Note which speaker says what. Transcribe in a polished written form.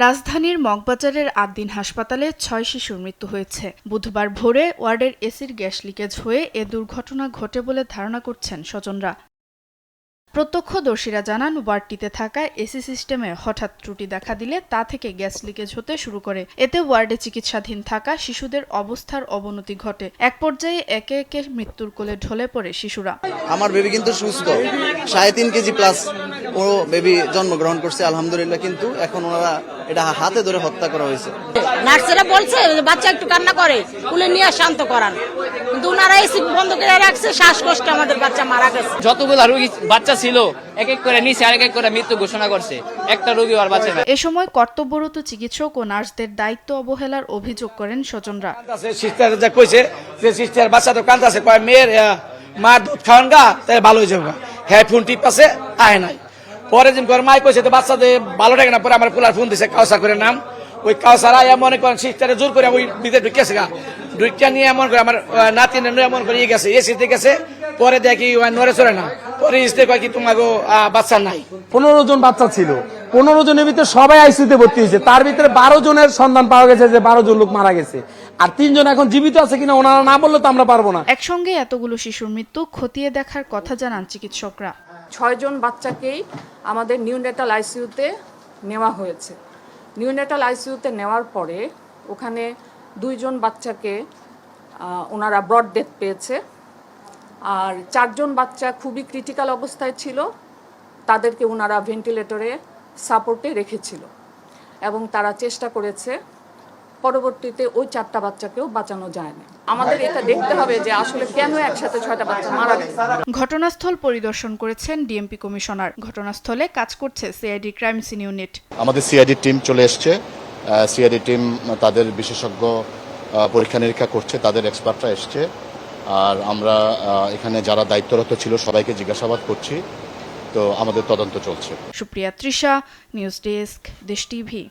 Speaker 1: রাজধানীর মগবাজারের আদ্দিন হাসপাতালে ৬ শিশুর মৃত্যু হয়েছে। বুধবার ভোরে ওয়ার্ডের এসির গ্যাস লিকেজ হয়ে এ দুর্ঘটনা ঘটে বলে ধারণা করছেন স্বজনরা। প্রত্যক্ষদর্শীরা জানান, ওয়ার্ডটিতে থাকা এসি সিস্টেমে হঠাৎ ত্রুটি দেখা দিলে তা থেকে গ্যাস লিকেজ হতে শুরু করে। এতে ওয়ার্ডে চিকিৎসাধীন থাকা শিশুদের অবস্থার অবনতি ঘটে। এক পর্যায়ে একে একে মৃত্যুর কোলে ঢলে পড়ে শিশুরা।
Speaker 2: আমার বেবি কিন্তু সুস্থ, 3.5 কেজি প্লাস ও বেবি জন্মগ্রহণ করছে আলহামদুলিল্লাহ, কিন্তু এখন ওনারা এটা হাতে ধরে হত্যা করা হয়েছে।
Speaker 3: নার্সেরা বলছে বাচ্চা একটু কান্না করে, কুলে নিয়ে শান্ত করান, কিন্তু ওনারা এসি বন্ধ করে রাখছে। শ্বাসকষ্টে আমাদের বাচ্চা মারা গেছে।
Speaker 4: যতগুলো রোগী বাচ্চা ছিল এক এক করে নিচে আরেক এক করে মৃত্যু ঘোষণা করছে, একটা রোগী আর বাঁচে না।
Speaker 1: এ সময় কর্তব্যরত চিকিৎসক ও নার্সদের দায়িত্ব অবহেলার অভিযোগ করেন স্বজনরা।
Speaker 5: সিস্টার যা কইছে যে সিস্টার বাচ্চা তো কাঁদছে, কয় মেয়ের মা দুধ খাওয়ান গা তাই ভালো হয়ে যাবে। হ্যাঁ ফোন টিপ আছে আয় নাই। পরে যেন করে মাই কইছে তো বাচ্চাদের ভালো লাগে না। পরে আমার পোলার ফোন দিছে, কাউসার করে নাম। ওই কাউসার আয়া মনে করেন সিস্টারে জোর করে ওই ভিতরে ঢুকেছে গা, ঢুকিয়া নিয়ে এমন করে আমার নাতি এমন করে ইয়ে গেছে, এসিতে গেছে। পরে দেখি নড়ে চড়ে না, পরে ইসতে কয় কি তোমাকে বাচ্চা নাই।
Speaker 6: 15 জন বাচ্চা ছিল, 15 জনের ভিতরে সবাই আইসিইউতে ভর্তি হয়েছে। তার ভিতরে 12 জনের সন্ধান পাওয়া গেছে যে 12 জন লোক মারা গেছে, আর 3 জন এখন জীবিত আছে কিনা ওনারা না বললে তো আমরা পারবো না।
Speaker 1: একসঙ্গে এতগুলো শিশুর মৃত্যু খতিয়ে দেখার কথা জানান চিকিৎসকরা।
Speaker 7: 6 জন বাচ্চাকেই আমাদের নিউনেটাল আইসিইউতে নেওয়া হয়েছে। নিউনেটাল আইসিইউতে নেওয়ার পরে ওখানে 2 জন বাচ্চাকে ওনারা ব্রড ডেথ পেয়েছে, আর 4 জন বাচ্চা খুবই ক্রিটিক্যাল অবস্থায় ছিল, তাদেরকে ওনারা ভেন্টিলেটরে সাপোর্টে রেখেছিল এবং তারা চেষ্টা করেছে। পরবর্তীতে ওই 4টা বাচ্চাকেও বাঁচানো যায়নি। আমাদের এটা দেখতে হবে যে আসলে কেন একসাথে 6টা বাচ্চা মারা গেছে।
Speaker 1: ঘটনাস্থল পরিদর্শন করেছেন ডিএমপি কমিশনার। ঘটনাস্থলে কাজ করছে সিআইডি ক্রাইম সিন ইউনিট।
Speaker 8: আমাদের সিআইডি টিম চলে এসছে। সিআইডি টিম তাদের বিশেষজ্ঞ পরীক্ষা নিরীক্ষা করছে, তাদের এক্সপার্টরা এসছে। আর আমরা এখানে যারা দায়িত্বরত ছিল সবাইকে জিজ্ঞাসাবাদ করছি, তো আমাদের তদন্ত চলছে।
Speaker 1: সুপ্রিয়া তৃষা, নিউজ ডেস্ক, দেশ টিভি।